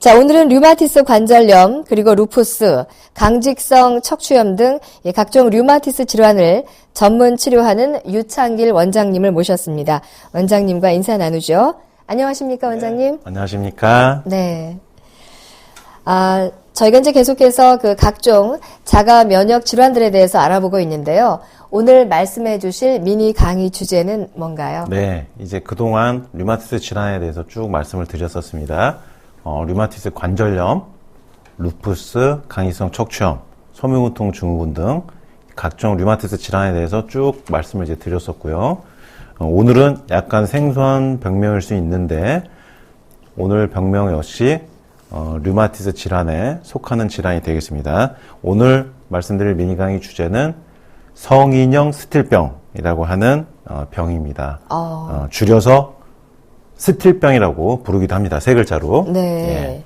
자, 오늘은 류마티스 관절염, 그리고 루푸스, 강직성 척추염 등 각종 류마티스 질환을 전문 치료하는 유창길 원장님을 모셨습니다. 원장님과 인사 나누죠. 안녕하십니까, 원장님? 네, 안녕하십니까? 네. 저희가 이제 계속해서 그 각종 자가 면역 질환들에 대해서 알아보고 있는데요. 오늘 말씀해 주실 미니 강의 주제는 뭔가요? 네, 이제 그동안 류마티스 질환에 대해서 쭉 말씀을 드렸었습니다. 류마티스 관절염, 루푸스, 강직성 척추염, 소묘무통 증후군 등 각종 류마티스 질환에 대해서 쭉 말씀을 이제 드렸었고요. 오늘은 약간 생소한 병명일 수 있는데 오늘 병명 역시 류마티스 질환에 속하는 질환이 되겠습니다. 오늘 말씀드릴 미니 강의 주제는 성인형 스틸병이라고 하는 병입니다. 줄여서 스틸병이라고 부르기도 합니다. 세 글자로. 네. 예.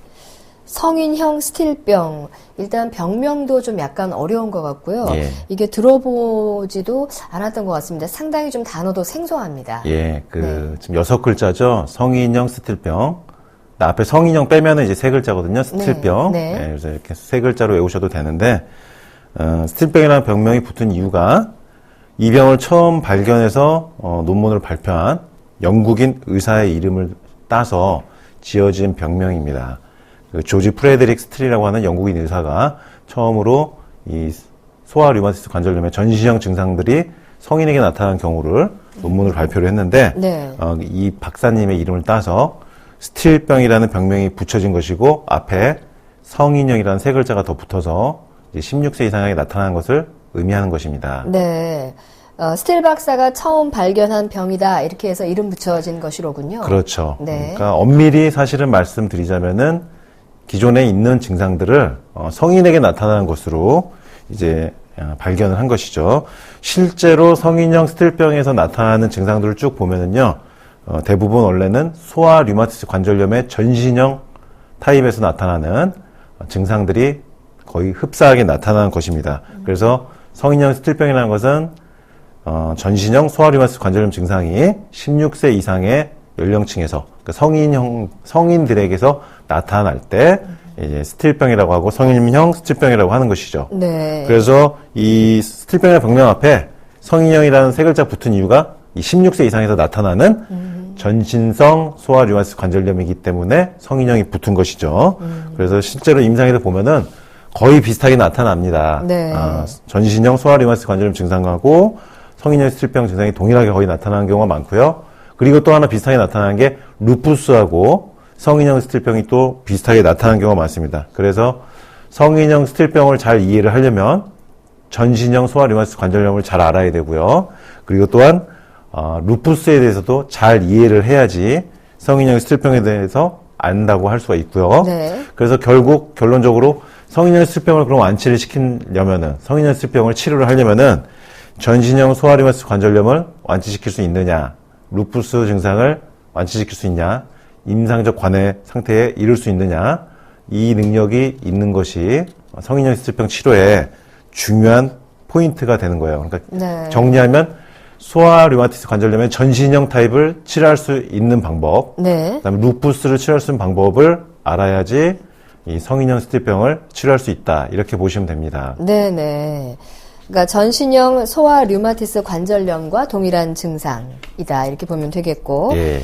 성인형 스틸병. 일단 병명도 좀 약간 어려운 것 같고요. 예. 이게 들어보지도 않았던 것 같습니다. 상당히 좀 단어도 생소합니다. 예, 지금 6글자죠. 성인형 스틸병. 앞에 성인형 빼면은 이제 세 글자거든요. 스틸병. 네. 예, 그래서 이렇게 세 글자로 외우셔도 되는데, 스틸병이라는 병명이 붙은 이유가 이 병을 처음 발견해서 논문을 발표한 영국인 의사의 이름을 따서 지어진 병명입니다. 조지 프레드릭 스틸이라고 하는 영국인 의사가 처음으로 이 소아 류마티스 관절염의 전신형 증상들이 성인에게 나타난 경우를 논문을 발표를 했는데, 네. 이 박사님의 이름을 따서 스틸병이라는 병명이 붙여진 것이고, 앞에 성인형이라는 세 글자가 더 붙어서 이제 16세 이상에게 나타나는 것을 의미하는 것입니다. 네. 스틸 박사가 처음 발견한 병이다. 이렇게 해서 이름 붙여진 것이로군요. 그렇죠. 네. 그러니까 엄밀히 사실은 말씀드리자면은 기존에 있는 증상들을 성인에게 나타나는 것으로 이제 발견을 한 것이죠. 실제로 성인형 스틸병에서 나타나는 증상들을 쭉 보면은요, 대부분 원래는 소아 류마티스 관절염의 전신형 타입에서 나타나는 증상들이 거의 흡사하게 나타나는 것입니다. 그래서 성인형 스틸병이라는 것은 전신형 소아 류마티스 관절염 증상이 16세 이상의 연령층에서, 그러니까 성인들에게서 나타날 때 이제 스틸병이라고 하고 성인형 스틸병이라고 하는 것이죠. 네. 그래서 이 스틸병의 병명 앞에 성인형이라는 세 글자 붙은 이유가 이 16세 이상에서 나타나는 전신성 소아 류마티스 관절염이기 때문에 성인형이 붙은 것이죠. 그래서 실제로 임상에서 보면은 거의 비슷하게 나타납니다. 네. 전신형 소아 류마티스 관절염 증상하고 성인형 스틸병 증상이 동일하게 거의 나타나는 경우가 많고요. 그리고 또 하나 비슷하게 나타나는 게 루푸스하고 성인형 스틸병이 또 비슷하게 나타나는 경우가 많습니다. 그래서 성인형 스틸병을 잘 이해를 하려면 전신형 소아 류마티스 관절염을 잘 알아야 되고요. 그리고 또한 루푸스에 대해서도 잘 이해를 해야지 성인형 스틸병에 대해서 안다고 할 수가 있고요. 네. 그래서 결국 결론적으로 성인형 스틸병을 그럼 완치를 시키려면은, 성인형 스틸병을 치료를 하려면은 전신형 소아 류마티스 관절염을 완치시킬 수 있느냐, 루푸스 증상을 완치시킬 수 있냐, 임상적 관해 상태에 이를 수 있느냐, 이 능력이 있는 것이 성인형 스틸병 치료의 중요한 포인트가 되는 거예요. 그러니까 네. 정리하면 소아 류마티스 관절염의 전신형 타입을 치료할 수 있는 방법, 네. 그다음에 루푸스를 치료할 수 있는 방법을 알아야지 이 성인형 스틸병을 치료할 수 있다. 이렇게 보시면 됩니다. 네네. 그러니까 전신형 소아 류마티스 관절염과 동일한 증상이다. 이렇게 보면 되겠고. 예.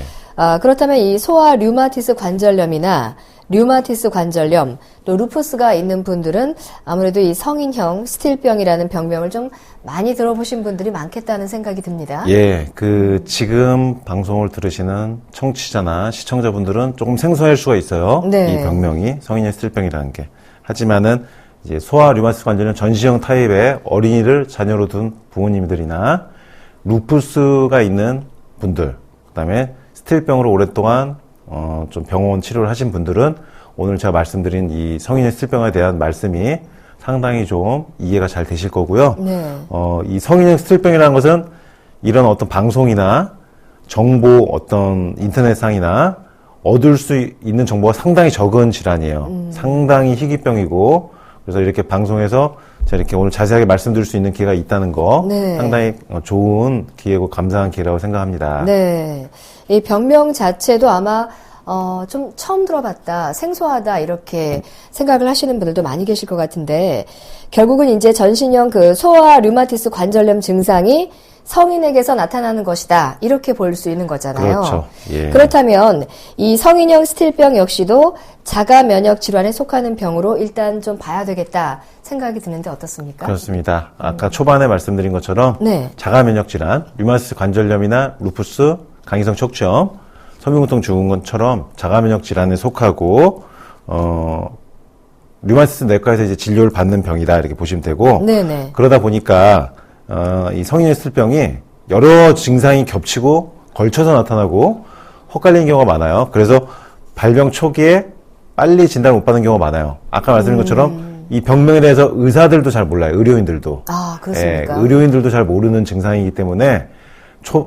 그렇다면 이 소아 류마티스 관절염이나 류마티스 관절염, 또 루푸스가 있는 분들은 아무래도 이 성인형 스틸병이라는 병명을 좀 많이 들어보신 분들이 많겠다는 생각이 듭니다. 예, 지금 방송을 들으시는 청취자나 시청자분들은 조금 생소할 수가 있어요. 네. 이 병명이 성인형 스틸병이라는 게. 하지만은 이제 소아 류마티스 관절염 전신형 타입의 어린이를 자녀로 둔 부모님들이나 루푸스가 있는 분들, 그다음에 스틸병으로 오랫동안 좀 병원 치료를 하신 분들은 오늘 제가 말씀드린 이 성인형 스틸병에 대한 말씀이 상당히 좀 이해가 잘 되실 거고요. 네. 이 성인형 스틸병이라는 것은 이런 어떤 방송이나 정보, 어떤 인터넷상이나 얻을 수 있는 정보가 상당히 적은 질환이에요. 상당히 희귀병이고, 그래서 이렇게 방송에서 제가 이렇게 오늘 자세하게 말씀드릴 수 있는 기회가 있다는 거, 네. 상당히 좋은 기회고 감사한 기회라고 생각합니다. 네. 이 병명 자체도 아마 좀 처음 들어봤다, 생소하다, 이렇게 생각을 하시는 분들도 많이 계실 것 같은데, 결국은 이제 전신형 그 소아 류마티스 관절염 증상이 성인에게서 나타나는 것이다, 이렇게 볼 수 있는 거잖아요. 그렇죠. 예. 그렇다면 이 성인형 스틸병 역시도 자가 면역 질환에 속하는 병으로 일단 좀 봐야 되겠다 생각이 드는데 어떻습니까? 그렇습니다. 아까 초반에 말씀드린 것처럼 네. 자가 면역 질환, 류마티스 관절염이나 루푸스, 강이성 척추염, 섬유공통 증후군처럼 자가 면역 질환에 속하고 류마티스 내과에서 이제 진료를 받는 병이다, 이렇게 보시면 되고, 네네. 그러다 보니까 이 성인의 스틸병이 여러 증상이 겹치고 걸쳐서 나타나고 헛갈리는 경우가 많아요. 그래서 발병 초기에 빨리 진단을 못 받는 경우가 많아요. 아까 말씀드린 것처럼 이 병명에 대해서 의사들도 잘 몰라요. 의료인들도. 아, 그렇습니까? 예, 의료인들도 잘 모르는 증상이기 때문에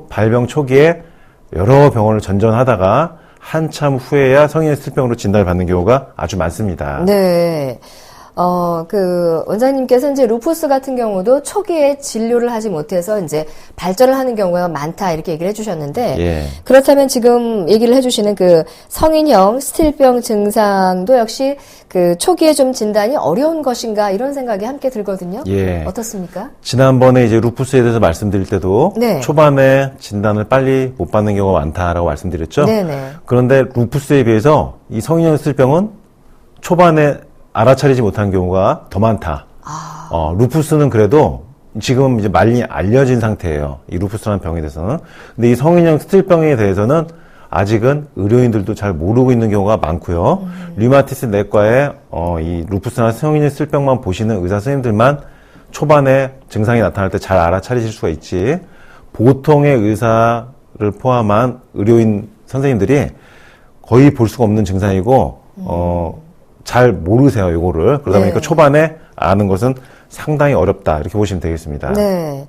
발병 초기에 여러 병원을 전전하다가 한참 후에야 성인의 스틸병으로 진단을 받는 경우가 아주 많습니다. 네. 원장님께서 이제 루푸스 같은 경우도 초기에 진료를 하지 못해서 이제 발전을 하는 경우가 많다, 이렇게 얘기를 해주셨는데, 예. 그렇다면 지금 얘기를 해주시는 그 성인형 스틸병 증상도 역시 그 초기에 좀 진단이 어려운 것인가, 이런 생각이 함께 들거든요. 예. 어떻습니까? 지난번에 이제 루푸스에 대해서 말씀드릴 때도 네. 초반에 진단을 빨리 못 받는 경우가 많다라고 말씀드렸죠. 네네. 그런데 루푸스에 비해서 이 성인형 스틸병은 초반에 알아차리지 못한 경우가 더 많다. 루푸스는 그래도 지금 이제 많이 알려진 상태예요. 이 루푸스라는 병에 대해서는. 근데 이 성인형 스틸병에 대해서는 아직은 의료인들도 잘 모르고 있는 경우가 많고요. 류마티스 내과에 이 루푸스나 성인형 스틸병만 보시는 의사 선생님들만 초반에 증상이 나타날 때 잘 알아차리실 수가 있지, 보통의 의사를 포함한 의료인 선생님들이 거의 볼 수가 없는 증상이고 잘 모르세요, 요거를. 그러다 보니까 네. 초반에 아는 것은 상당히 어렵다, 이렇게 보시면 되겠습니다. 네.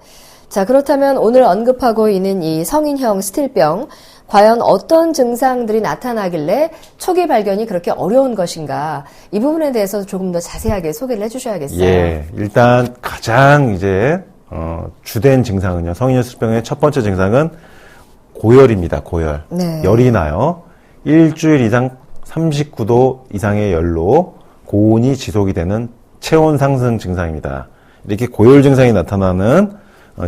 자, 그렇다면 오늘 언급하고 있는 이 성인형 스틸병, 과연 어떤 증상들이 나타나길래 초기 발견이 그렇게 어려운 것인가, 이 부분에 대해서 조금 더 자세하게 소개를 해주셔야겠어요. 예, 일단 가장 이제 주된 증상은요, 성인형 스틸병의 첫 번째 증상은 고열입니다. 고열. 네. 열이 나요. 일주일 이상 39도 이상의 열로 고온이 지속이 되는 체온 상승 증상입니다. 이렇게 고열 증상이 나타나는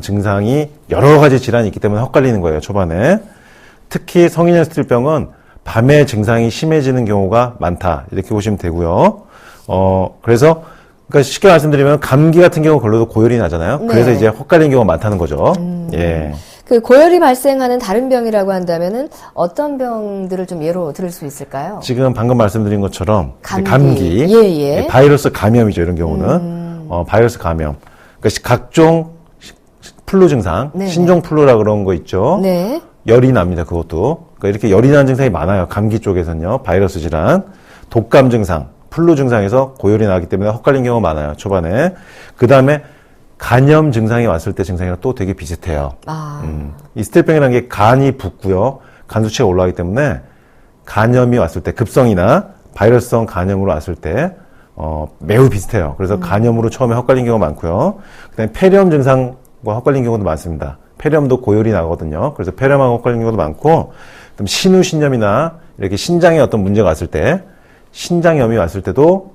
증상이 여러 가지 질환이 있기 때문에 헛갈리는 거예요, 초반에. 특히 성인형 스틸병은 밤에 증상이 심해지는 경우가 많다, 이렇게 보시면 되고요. 그래서 그러니까 쉽게 말씀드리면 감기 같은 경우 걸려도 고열이 나잖아요. 네. 그래서 이제 헛갈리는 경우가 많다는 거죠. 예. 그 고열이 발생하는 다른 병이라고 한다면은 어떤 병들을 좀 예로 들을 수 있을까요? 지금 방금 말씀드린 것처럼 감기. 예. 바이러스 감염이죠, 이런 경우는. 바이러스 감염. 그러니까 각종 플루 증상, 네네. 신종 플루라 그런 거 있죠. 네. 열이 납니다, 그것도. 그러니까 이렇게 열이 나는 증상이 많아요, 감기 쪽에서는요. 바이러스 질환, 독감 증상, 플루 증상에서 고열이 나기 때문에 헛갈린 경우가 많아요, 초반에. 그 다음에 간염 증상이 왔을 때 증상이랑 또 되게 비슷해요. 이 스틸병이라는 게 간이 붓고요, 간 수치가 올라가기 때문에 간염이 왔을 때, 급성이나 바이러스성 간염으로 왔을 때 매우 비슷해요. 그래서 간염으로 처음에 헛갈린 경우가 많고요. 그다음에 폐렴 증상과 헛갈린 경우도 많습니다. 폐렴도 고열이 나거든요. 그래서 폐렴하고 헛갈린 경우도 많고, 그다음 신우신염이나 이렇게 신장에 어떤 문제가 왔을 때, 신장염이 왔을 때도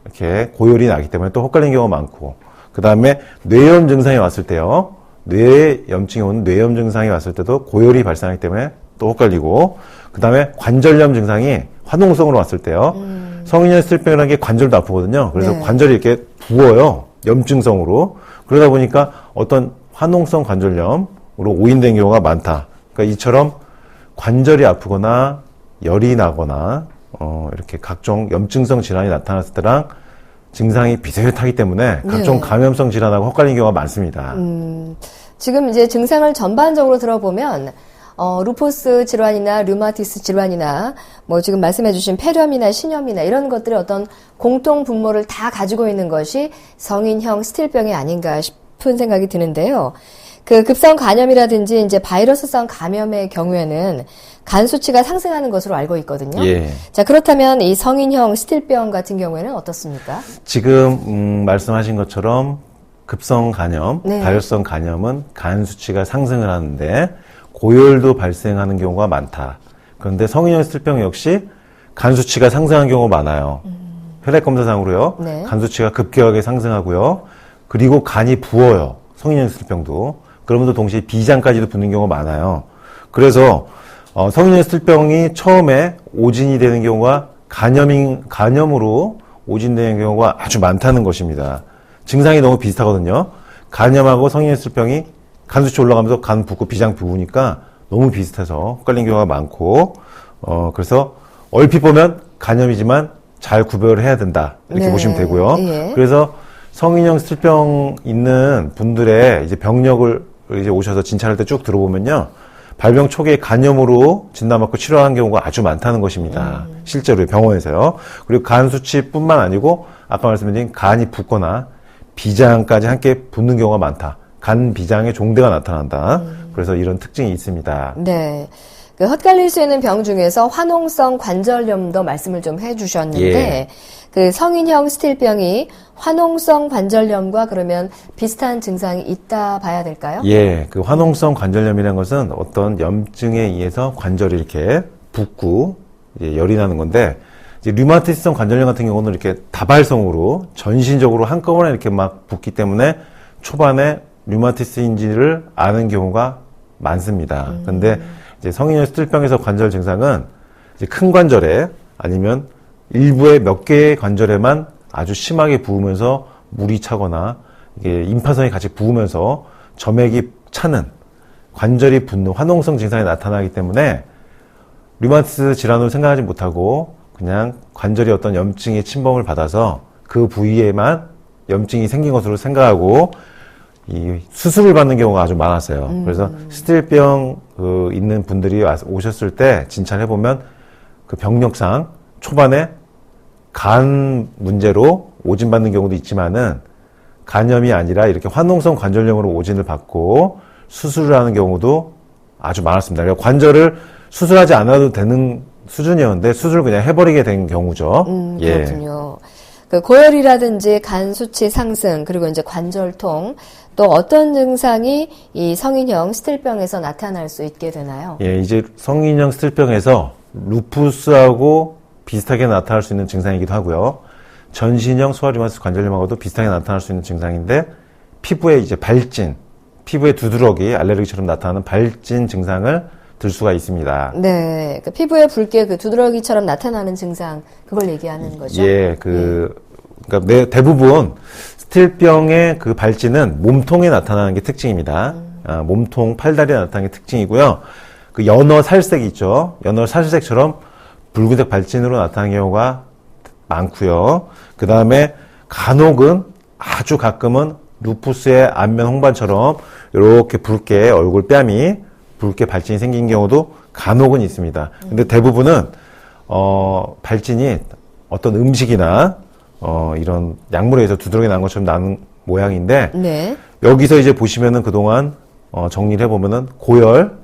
이렇게 고열이 나기 때문에 또 헛갈린 경우가 많고, 그 다음에 뇌염 증상이 왔을 때요, 뇌에 염증이 오는 뇌염 증상이 왔을 때도 고열이 발생하기 때문에 또 헛갈리고, 그 다음에 관절염 증상이 화농성으로 왔을 때요, 성인형 스틸병이라는 게 관절도 아프거든요. 그래서 네. 관절이 이렇게 부어요, 염증성으로. 그러다 보니까 어떤 화농성 관절염으로 오인된 경우가 많다. 그러니까 이처럼 관절이 아프거나 열이 나거나 이렇게 각종 염증성 질환이 나타났을 때랑 증상이 비슷하기 때문에 각종 네. 감염성 질환하고 헛갈리는 경우가 많습니다. 지금 이제 증상을 전반적으로 들어보면 루푸스 질환이나 류마티스 질환이나 뭐 지금 말씀해주신 폐렴이나 신염이나 이런 것들의 어떤 공통 분모를 다 가지고 있는 것이 성인형 스틸병이 아닌가 싶은 생각이 드는데요. 그 급성 간염이라든지 이제 바이러스성 감염의 경우에는 간 수치가 상승하는 것으로 알고 있거든요. 예. 자, 그렇다면 이 성인형 스틸병 같은 경우에는 어떻습니까? 지금 말씀하신 것처럼 급성 간염, 네. 바이러스성 간염은 간 수치가 상승을 하는데 고열도 발생하는 경우가 많다. 그런데 성인형 스틸병 역시 간 수치가 상승한 경우가 많아요. 혈액 검사상으로요. 네. 간 수치가 급격하게 상승하고요. 그리고 간이 부어요. 성인형 스틸병도. 그러면서 동시에 비장까지도 붓는 경우가 많아요. 그래서 성인형 스틸병이 처음에 오진이 되는 경우가 간염으로 오진되는 경우가 아주 많다는 것입니다. 증상이 너무 비슷하거든요. 간염하고 성인형 스틸병이 간 수치 올라가면서 간 붓고 비장 부으니까 너무 비슷해서 헷갈린 경우가 많고, 그래서 얼핏 보면 간염이지만 잘 구별을 해야 된다. 이렇게 네. 보시면 되고요. 예. 그래서 성인형 스틸병 있는 분들의 이제 병력을 이제 오셔서 진찰할 때 쭉 들어보면요. 발병 초기에 간염으로 진단받고 치료한 경우가 아주 많다는 것입니다. 실제로 병원에서요. 그리고 간 수치뿐만 아니고 아까 말씀드린 간이 붓거나 비장까지 함께 붓는 경우가 많다. 간 비장의 종대가 나타난다. 그래서 이런 특징이 있습니다. 네. 그 헛갈릴 수 있는 병 중에서 화농성 관절염도 말씀을 좀 해주셨는데, 예. 그 성인형 스틸병이 화농성 관절염과 그러면 비슷한 증상이 있다 봐야 될까요? 예, 그 화농성 관절염이라는 것은 어떤 염증에 의해서 관절이 이렇게 붓고 이제 열이 나는 건데, 이제 류마티스성 관절염 같은 경우는 이렇게 다발성으로 전신적으로 한꺼번에 이렇게 막 붓기 때문에 초반에 류마티스인지를 아는 경우가 많습니다. 그런데 이제 성인형 스틸병에서 관절 증상은 이제 큰 관절에 아니면 일부의 몇 개의 관절에만 아주 심하게 부으면서 물이 차거나 이게 임파선이 같이 부으면서 점액이 차는 관절이 붓는 화농성 증상이 나타나기 때문에 류마티스 질환으로 생각하지 못하고 그냥 관절이 어떤 염증의 침범을 받아서 그 부위에만 염증이 생긴 것으로 생각하고 이 수술을 받는 경우가 아주 많았어요. 그래서 스틸병 있는 분들이 오셨을 때 진찰해 보면 그 병력상 초반에 간 문제로 오진 받는 경우도 있지만은 간염이 아니라 이렇게 화농성 관절염으로 오진을 받고 수술을 하는 경우도 아주 많았습니다. 그러니까 관절을 수술하지 않아도 되는 수준이었는데 수술을 그냥 해버리게 된 경우죠. 그렇군요. 그 고열이라든지 간 수치 상승 그리고 이제 관절통 또 어떤 증상이 이 성인형 스틸병에서 나타날 수 있게 되나요? 예, 이제 성인형 스틸병에서 루푸스하고 비슷하게 나타날 수 있는 증상이기도 하고요. 전신형 소아류마티스 관절염하고도 비슷하게 나타날 수 있는 증상인데 피부에 이제 발진, 피부에 두드러기, 알레르기처럼 나타나는 발진 증상을 들 수가 있습니다. 네, 그 피부에 붉게 그 두드러기처럼 나타나는 증상 그걸 얘기하는 거죠. 예, 그러니까 대부분 스틸병의 그 발진은 몸통에 나타나는 게 특징입니다. 몸통, 팔다리에 나타나는 게 특징이고요. 그 연어 살색 있죠. 연어 살색처럼 붉은색 발진으로 나타나는 경우가 많고요. 그 다음에 간혹은 아주 가끔은 루푸스의 안면 홍반처럼 이렇게 붉게 얼굴 뺨이 붉게 발진이 생긴 경우도 간혹은 있습니다. 근데 대부분은 발진이 어떤 음식이나 이런 약물에 의해서 두드러기 난 것처럼 나는 모양인데 네. 여기서 이제 보시면은 그동안 정리를 해보면은 고열,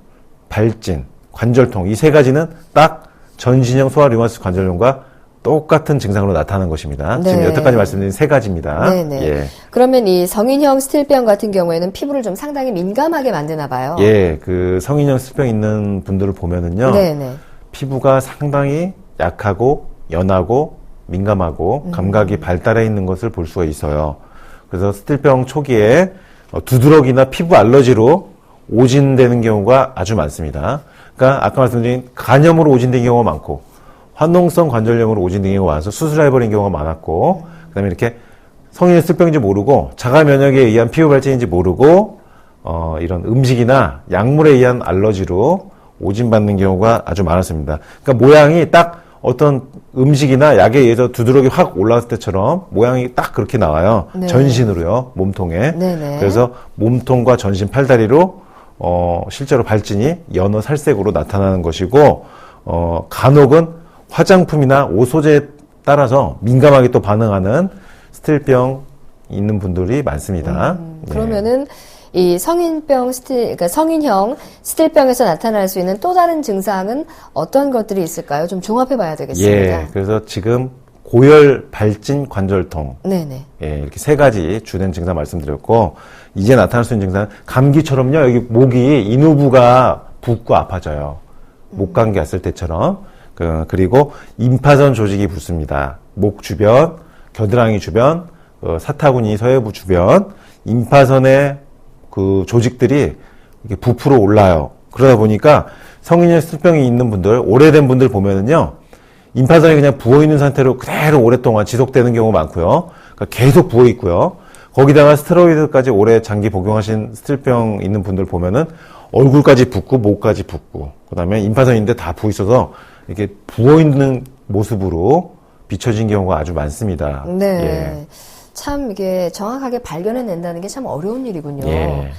발진, 관절통 이 세 가지는 딱 전신형 소아류마티스 관절염과 똑같은 증상으로 나타나는 것입니다. 네. 지금 여태까지 말씀드린 세 가지입니다. 네네. 예. 그러면 이 성인형 스틸병 같은 경우에는 피부를 좀 상당히 민감하게 만드나 봐요. 예, 그 성인형 스틸병 있는 분들을 보면은요, 네네. 피부가 상당히 약하고 연하고 민감하고 감각이 발달해 있는 것을 볼 수가 있어요. 그래서 스틸병 초기에 두드러기나 피부 알러지로 오진되는 경우가 아주 많습니다. 그러니까 아까 말씀드린 간염으로 오진된 경우가 많고 화농성 관절염으로 오진된 경우가 많아서 수술해버린 경우가 많았고 그다음에 이렇게 성인의 스틸병인지 모르고 자가 면역에 의한 피부 발진인지 모르고 이런 음식이나 약물에 의한 알러지로 오진받는 경우가 아주 많았습니다. 그러니까 모양이 딱 어떤 음식이나 약에 의해서 두드러기 확 올라왔을 때처럼 모양이 딱 그렇게 나와요. 네. 전신으로요, 몸통에. 네네. 그래서 몸통과 전신 팔다리로 실제로 발진이 연어 살색으로 나타나는 것이고 간혹은 화장품이나 옷 소재에 따라서 민감하게 또 반응하는 스틸병 있는 분들이 많습니다. 그러면은 이 그러니까 성인형 스틸병에서 나타날 수 있는 또 다른 증상은 어떤 것들이 있을까요? 좀 종합해 봐야 되겠습니다. 예, 그래서 지금 고열, 발진, 관절통. 네네. 예, 이렇게 세 가지 주된 증상 말씀드렸고, 이제 나타날 수 있는 증상은 감기처럼요, 여기 목이 인후부가 붓고 아파져요. 목감기 왔을 때처럼. 그리고 임파선 조직이 붙습니다. 목 주변, 겨드랑이 주변, 사타구니 서해부 주변, 임파선의 그 조직들이 이렇게 부풀어 올라요. 그러다 보니까 성인형 스틸병이 있는 분들, 오래된 분들 보면은요, 임파선이 그냥 부어있는 상태로 그대로 오랫동안 지속되는 경우가 많고요. 그러니까 계속 부어있고요. 거기다가 스테로이드까지 오래 장기 복용하신 스틸병 있는 분들 보면은 얼굴까지 붓고 목까지 붓고 그 다음에 임파선인데 다 부어있어서 이렇게 부어있는 모습으로 비춰진 경우가 아주 많습니다. 네. 예. 참 이게 정확하게 발견해낸다는 게 참 어려운 일이군요. 예.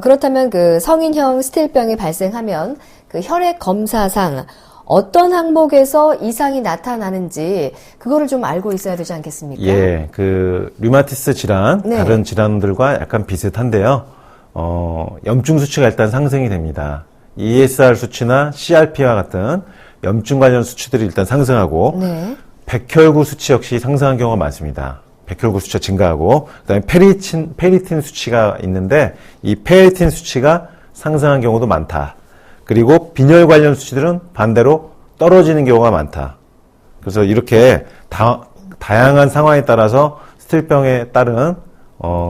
그렇다면 그 성인형 스틸병이 발생하면 그 혈액 검사상 어떤 항목에서 이상이 나타나는지 그거를 좀 알고 있어야 되지 않겠습니까? 예, 그 류마티스 질환, 네. 다른 질환들과 약간 비슷한데요. 염증 수치가 일단 상승이 됩니다. ESR 수치나 CRP와 같은 염증 관련 수치들이 일단 상승하고 네. 백혈구 수치 역시 상승한 경우가 많습니다. 백혈구 수치가 증가하고 그다음에 페리틴 수치가 있는데 이 페리틴 수치가 상승한 경우도 많다. 그리고 빈혈 관련 수치들은 반대로 떨어지는 경우가 많다. 그래서 이렇게 다양한 상황에 따라서 스틸병에 따른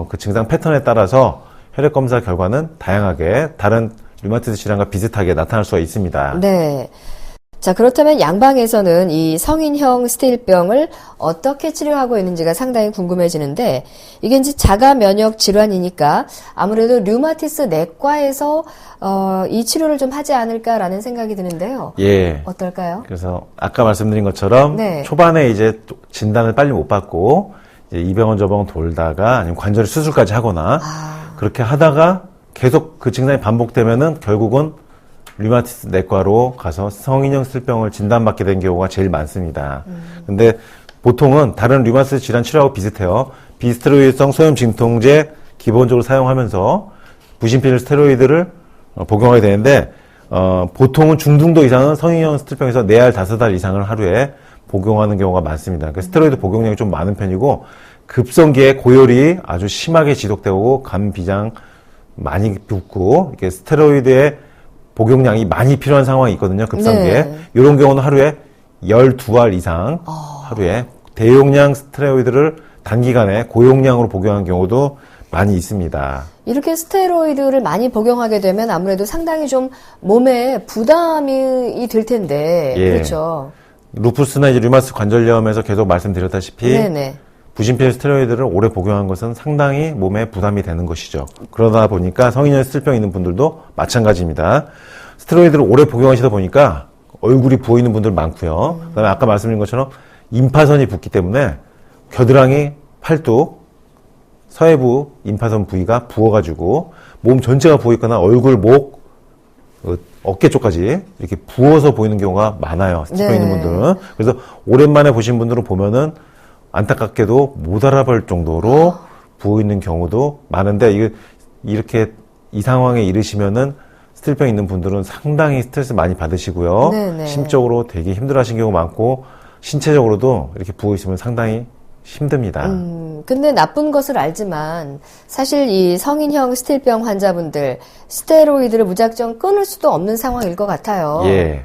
그 증상 패턴에 따라서 혈액 검사 결과는 다양하게 다른 류마티스 질환과 비슷하게 나타날 수가 있습니다. 네. 자, 그렇다면 양방에서는 이 성인형 스틸병을 어떻게 치료하고 있는지가 상당히 궁금해지는데, 이게 이제 자가 면역 질환이니까 아무래도 류마티스 내과에서 이 치료를 좀 하지 않을까라는 생각이 드는데요. 예. 어떨까요? 그래서 아까 말씀드린 것처럼 네. 초반에 이제 진단을 빨리 못 받고 이제 이 병원 저 병원 돌다가 아니면 관절 수술까지 하거나 그렇게 하다가 계속 그 증상이 반복되면은 결국은 류마티스 내과로 가서 성인형 스틸병을 진단받게 된 경우가 제일 많습니다. 근데 보통은 다른 류마티스 질환 치료하고 비슷해요. 비스테로이드성 소염 진통제 기본적으로 사용하면서 부신필 스테로이드를 복용하게 되는데 보통은 중등도 이상은 성인형 스틸병에서 4알, 5알 이상을 하루에 복용하는 경우가 많습니다. 그러니까 스테로이드 복용량이 좀 많은 편이고 급성기에 고열이 아주 심하게 지속되고 간 비장 많이 붓고 이렇게 스테로이드의 복용량이 많이 필요한 상황이 있거든요. 급성기에. 네. 이런 경우는 하루에 12알 이상 하루에 대용량 스테로이드를 단기간에 고용량으로 복용하는 경우도 많이 있습니다. 이렇게 스테로이드를 많이 복용하게 되면 아무래도 상당히 좀 몸에 부담이 될 텐데. 예. 그렇죠. 루푸스나 이제 류마티스 관절염에서 계속 말씀드렸다시피 네네. 부신필 스테로이드를 오래 복용한 것은 상당히 몸에 부담이 되는 것이죠. 그러다 보니까 성인형 스틸병 있는 분들도 마찬가지입니다. 스테로이드를 오래 복용하시다 보니까 얼굴이 부어있는 분들 많고요. 그다음에 아까 말씀드린 것처럼 임파선이 붓기 때문에 겨드랑이, 팔뚝, 서해부 임파선 부위가 부어가지고 몸 전체가 부어있거나 얼굴, 목, 어깨 쪽까지 이렇게 부어서 보이는 경우가 많아요. 스틸병 네. 있는 분들은. 그래서 오랜만에 보신 분들은 보면은 안타깝게도 못 알아볼 정도로 부어있는 경우도 많은데 이렇게 이 상황에 이르시면은 스틸병 있는 분들은 상당히 스트레스 많이 받으시고요. 네네. 심적으로 되게 힘들어하신 경우가 많고 신체적으로도 이렇게 부어있으면 상당히 힘듭니다. 근데 나쁜 것을 알지만 사실 이 성인형 스틸병 환자분들 스테로이드를 무작정 끊을 수도 없는 상황일 것 같아요. 예.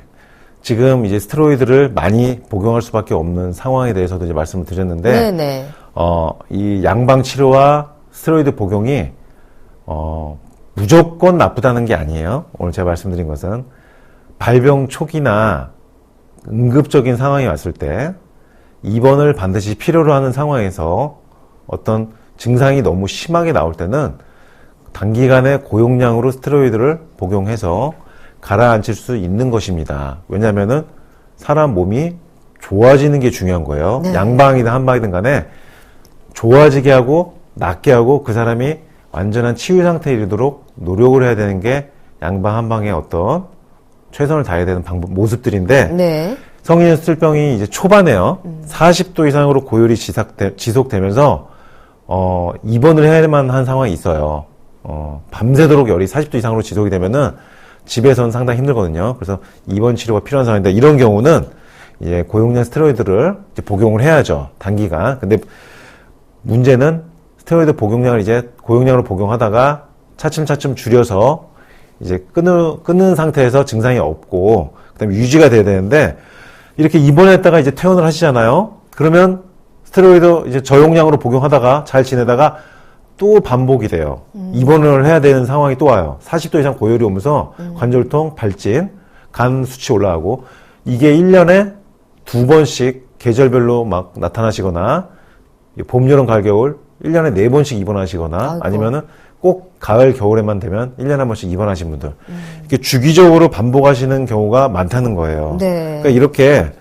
지금 이제 스테로이드를 많이 복용할 수밖에 없는 상황에 대해서도 이제 말씀을 드렸는데, 네네. 이 양방 치료와 스테로이드 복용이, 무조건 나쁘다는 게 아니에요. 오늘 제가 말씀드린 것은 발병 초기나 응급적인 상황이 왔을 때 입원을 반드시 필요로 하는 상황에서 어떤 증상이 너무 심하게 나올 때는 단기간에 고용량으로 스테로이드를 복용해서 가라앉힐 수 있는 것입니다. 왜냐하면은 사람 몸이 좋아지는 게 중요한 거예요. 네. 양방이든 한방이든 간에 좋아지게 하고 낫게 하고 그 사람이 완전한 치유 상태에 이르도록 노력을 해야 되는 게 양방 한방의 어떤 최선을 다해야 되는 모습들인데 네. 성인형 스틸병이 이제 초반에요. 40도 이상으로 고열이 지속되면서 입원을 해야만 한 상황이 있어요. 밤새도록 열이 40도 이상으로 지속이 되면은 집에서는 상당히 힘들거든요. 그래서 입원 치료가 필요한 상황인데 이런 경우는 이제 고용량 스테로이드를 이제 복용을 해야죠. 단기간. 근데 문제는 스테로이드 복용량을 이제 고용량으로 복용하다가 차츰차츰 줄여서 이제 끊는 상태에서 증상이 없고, 그 다음에 유지가 돼야 되는데, 이렇게 입원했다가 이제 퇴원을 하시잖아요? 그러면 스테로이드 이제 저용량으로 복용하다가 잘 지내다가 또 반복이 돼요. 입원을 해야 되는 상황이 또 와요. 40도 이상 고열이 오면서 관절통, 발진, 간 수치 올라가고, 이게 1년에 2번씩 계절별로 막 나타나시거나, 봄, 여름, 가을, 겨울 1년에 4번씩 입원하시거나, 아이고. 아니면은 꼭 가을, 겨울에만 되면 1년에 한 번씩 입원하신 분들. 이렇게 주기적으로 반복하시는 경우가 많다는 거예요. 네. 그러니까 이렇게,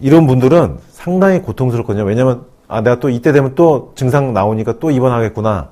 이런 분들은 상당히 고통스럽거든요. 왜냐면, 내가 또 이때 되면 또 증상 나오니까 또 입원하겠구나.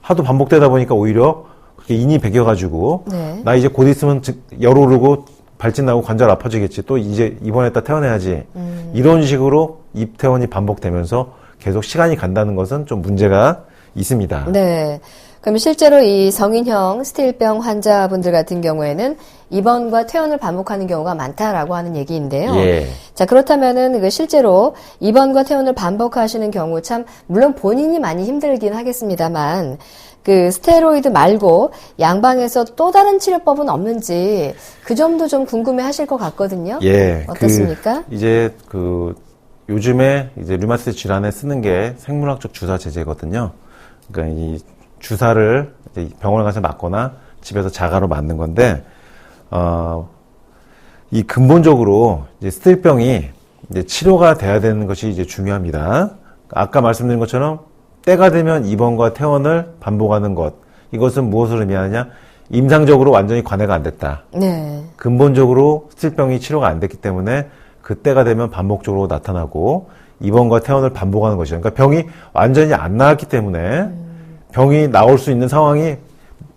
하도 반복되다 보니까 오히려 그게 인이 배겨가지고, 네. 나 이제 곧 있으면 열 오르고 발진 나고 관절 아파지겠지. 또 이제 입원했다 퇴원해야지. 이런 식으로 입퇴원이 반복되면서 계속 시간이 간다는 것은 좀 문제가 있습니다. 네. 그럼 실제로 이 성인형 스틸병 환자분들 같은 경우에는 입원과 퇴원을 반복하는 경우가 많다라고 하는 얘기인데요. 예. 자, 그렇다면은 그 실제로 입원과 퇴원을 반복하시는 경우 참 물론 본인이 많이 힘들긴 하겠습니다만 그 스테로이드 말고 양방에서 또 다른 치료법은 없는지 그 점도 좀 궁금해 하실 것 같거든요. 예. 어떻습니까? 이제 요즘에 이제 류마티스 질환에 쓰는 게 생물학적 주사 제제거든요. 그러니까 이 주사를 이제 병원에 가서 맞거나 집에서 자가로 맞는 건데, 이 근본적으로 이제 스틸병이 이제 치료가 돼야 되는 것이 이제 중요합니다. 아까 말씀드린 것처럼 때가 되면 입원과 퇴원을 반복하는 것. 이것은 무엇을 의미하느냐? 임상적으로 완전히 관해가 안 됐다. 네. 근본적으로 스틸병이 치료가 안 됐기 때문에 그때가 되면 반복적으로 나타나고 입원과 퇴원을 반복하는 것이죠. 그러니까 병이 완전히 안 나았기 때문에 병이 나올 수 있는 상황이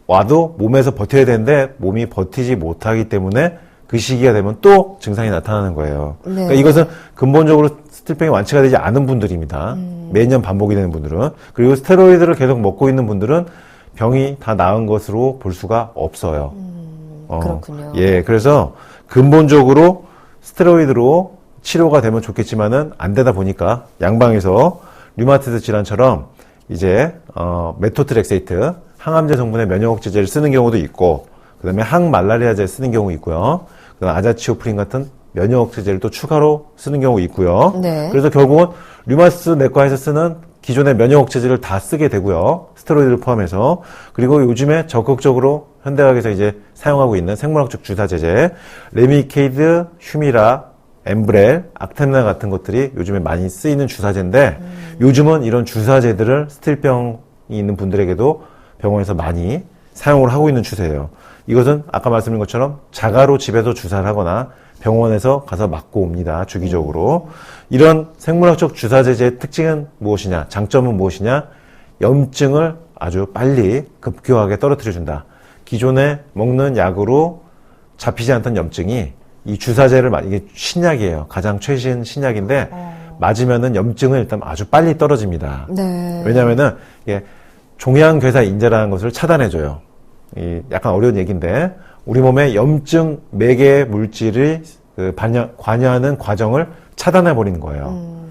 와도 몸에서 버텨야 되는데 몸이 버티지 못하기 때문에 그 시기가 되면 또 증상이 나타나는 거예요. 네. 그러니까 이것은 근본적으로 스틸병이 완치가 되지 않은 분들입니다. 매년 반복이 되는 분들은. 그리고 스테로이드를 계속 먹고 있는 분들은 병이 다 나은 것으로 볼 수가 없어요. 그렇군요. 예, 그래서 근본적으로 스테로이드로 치료가 되면 좋겠지만은 안 되다 보니까 양방에서 류마티스 질환처럼 이제 메토트렉세이트 항암제 성분의 면역 억제제를 쓰는 경우도 있고, 그다음에 항말라리아제 쓰는 경우 있고요. 그다음 아자치오프린 같은 면역 억제제를 또 추가로 쓰는 경우 있고요. 네. 그래서 결국은 류마티스 내과에서 쓰는 기존의 면역 억제제를 다 쓰게 되고요. 스테로이드를 포함해서. 그리고 요즘에 적극적으로 현대의학에서 이제 사용하고 있는 생물학적 주사 제제, 레미케이드, 휴미라, 엠브렐, 악템나 같은 것들이 요즘에 많이 쓰이는 주사제인데, 요즘은 이런 주사제들을 스틸병이 있는 분들에게도 병원에서 많이 사용을 하고 있는 추세예요. 이것은 아까 말씀드린 것처럼 자가로 집에서 주사를 하거나 병원에서 가서 맞고 옵니다. 주기적으로. 이런 생물학적 주사제제의 특징은 무엇이냐? 장점은 무엇이냐? 염증을 아주 빨리 급격하게 떨어뜨려준다. 기존에 먹는 약으로 잡히지 않던 염증이 이 주사제를 이게 신약이에요. 가장 최신 신약인데 맞으면은 염증은 일단 아주 빨리 떨어집니다. 네. 왜냐하면은 이게 종양괴사 인자라는 것을 차단해줘요. 약간 어려운 얘기인데 우리 몸에 염증 매개 물질을 관여하는 과정을 차단해 버리는 거예요.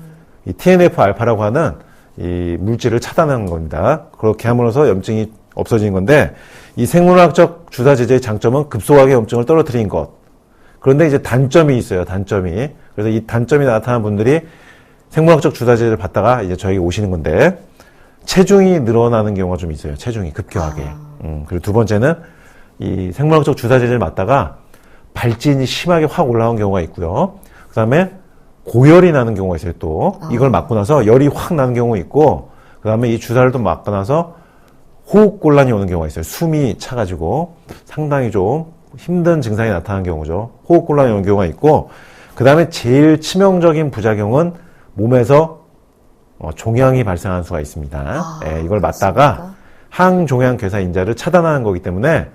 이 TNF 알파라고 하는 이 물질을 차단하는 겁니다. 그렇게 함으로써 염증이 없어지는 건데 이 생물학적 주사 제제의 장점은 급속하게 염증을 떨어뜨리는 것. 그런데 이제 단점이 있어요. 단점이. 그래서 이 단점이 나타난 분들이 생물학적 주사 제제를 받다가 이제 저에게 오시는 건데 체중이 늘어나는 경우가 좀 있어요. 체중이 급격하게. 그리고 두 번째는 이 생물학적 주사 제제를 맞다가 발진이 심하게 확 올라온 경우가 있고요. 그 다음에 고열이 나는 경우가 있어요. 또 이걸 맞고 나서 열이 확 나는 경우가 있고, 그 다음에 이 주사를 또 맞고 나서 호흡곤란이 오는 경우가 있어요. 숨이 차가지고 상당히 좀 힘든 증상이 나타나는 경우죠. 호흡곤란이 오는 경우가 있고, 그 다음에 제일 치명적인 부작용은 몸에서 종양이 발생하는 수가 있습니다. 예, 이걸 맞다가 항종양괴사 인자를 차단하는 거기 때문에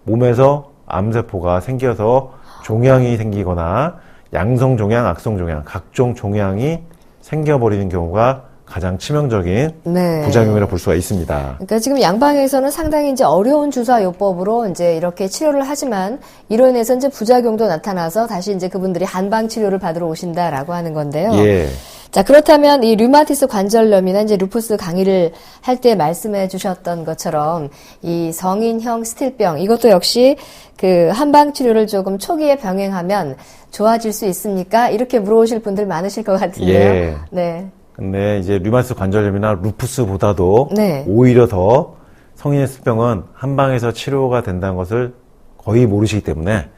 몸에서 암세포가 생겨서 종양이 생기거나 양성종양, 악성종양, 각종 종양이 생겨버리는 경우가 가장 치명적인 네. 부작용이라 볼 수가 있습니다. 그러니까 지금 양방에서는 상당히 이제 어려운 주사요법으로 이제 이렇게 치료를 하지만 이로 인해서 이제 부작용도 나타나서 다시 이제 그분들이 한방 치료를 받으러 오신다라고 하는 건데요. 예. 자, 그렇다면 이 류마티스 관절염이나 이제 루푸스 강의를 할 때 말씀해 주셨던 것처럼 이 성인형 스틸병, 이것도 역시 그 한방 치료를 조금 초기에 병행하면 좋아질 수 있습니까? 이렇게 물어보실 분들 많으실 것 같은데요. 예. 네. 근데 이제 류마티스 관절염이나 루푸스보다도 네. 오히려 더 성인의 스틸병은 한방에서 치료가 된다는 것을 거의 모르시기 때문에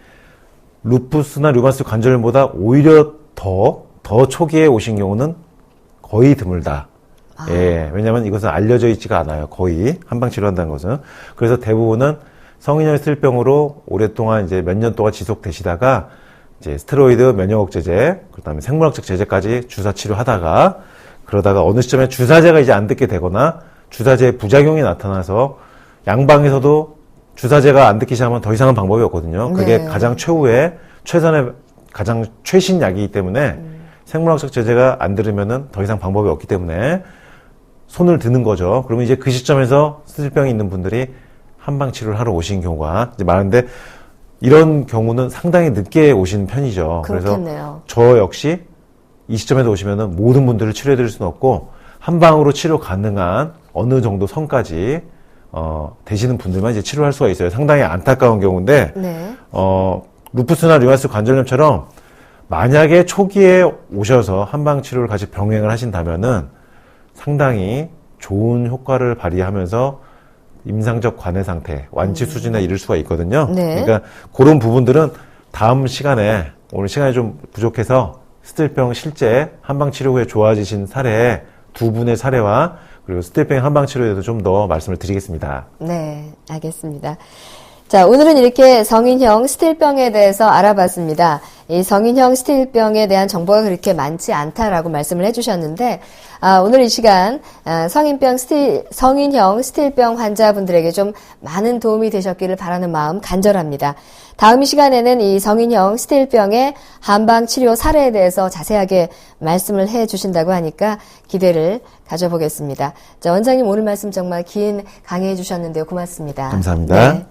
루푸스나 류마티스 관절염보다 오히려 더 초기에 오신 경우는 거의 드물다. 예, 왜냐하면 이것은 알려져 있지가 않아요. 거의 한방 치료한다는 것은. 그래서 대부분은 성인형 스틸병으로 오랫동안 이제 몇 년 동안 지속되시다가 이제 스테로이드, 면역 억제제, 그다음에 생물학적 제제까지 주사 치료하다가 그러다가 어느 시점에 주사제가 이제 안 듣게 되거나 주사제의 부작용이 나타나서 양방에서도 주사제가 안 듣기 시작하면 더 이상은 방법이 없거든요. 그게 네. 가장 최후의 최선의 가장 최신 약이기 때문에 생물학적 제제가 안 들으면은 더 이상 방법이 없기 때문에 손을 드는 거죠. 그러면 이제 그 시점에서 스틸병이 있는 분들이 한방 치료를 하러 오신 경우가 이제 많은데 이런 경우는 상당히 늦게 오신 편이죠. 그렇겠네요. 그래서 저 역시 이 시점에서 오시면은 모든 분들을 치료해 드릴 수는 없고 한방으로 치료 가능한 어느 정도 선까지 되시는 분들만 이제 치료할 수가 있어요. 상당히 안타까운 경우인데 네. 루푸스나 류마티스 관절염처럼 만약에 초기에 오셔서 한방 치료를 같이 병행을 하신다면은 상당히 좋은 효과를 발휘하면서 임상적 관해 상태, 완치 수준에 이를 수가 있거든요. 네. 그러니까 그런 부분들은 다음 시간에 오늘 시간이 좀 부족해서 스틸병 실제 한방 치료 후에 좋아지신 사례 두 분의 사례와 그리고 스틸병 한방 치료에 대해서 좀 더 말씀을 드리겠습니다. 네, 알겠습니다. 자, 오늘은 이렇게 성인형 스틸병에 대해서 알아봤습니다. 이 성인형 스틸병에 대한 정보가 그렇게 많지 않다라고 말씀을 해주셨는데, 오늘 이 시간 성인형 스틸병 환자분들에게 좀 많은 도움이 되셨기를 바라는 마음 간절합니다. 다음 이 시간에는 이 성인형 스틸병의 한방 치료 사례에 대해서 자세하게 말씀을 해주신다고 하니까 기대를 가져보겠습니다. 자, 원장님 오늘 말씀 정말 긴 강의해 주셨는데요. 고맙습니다. 감사합니다. 네.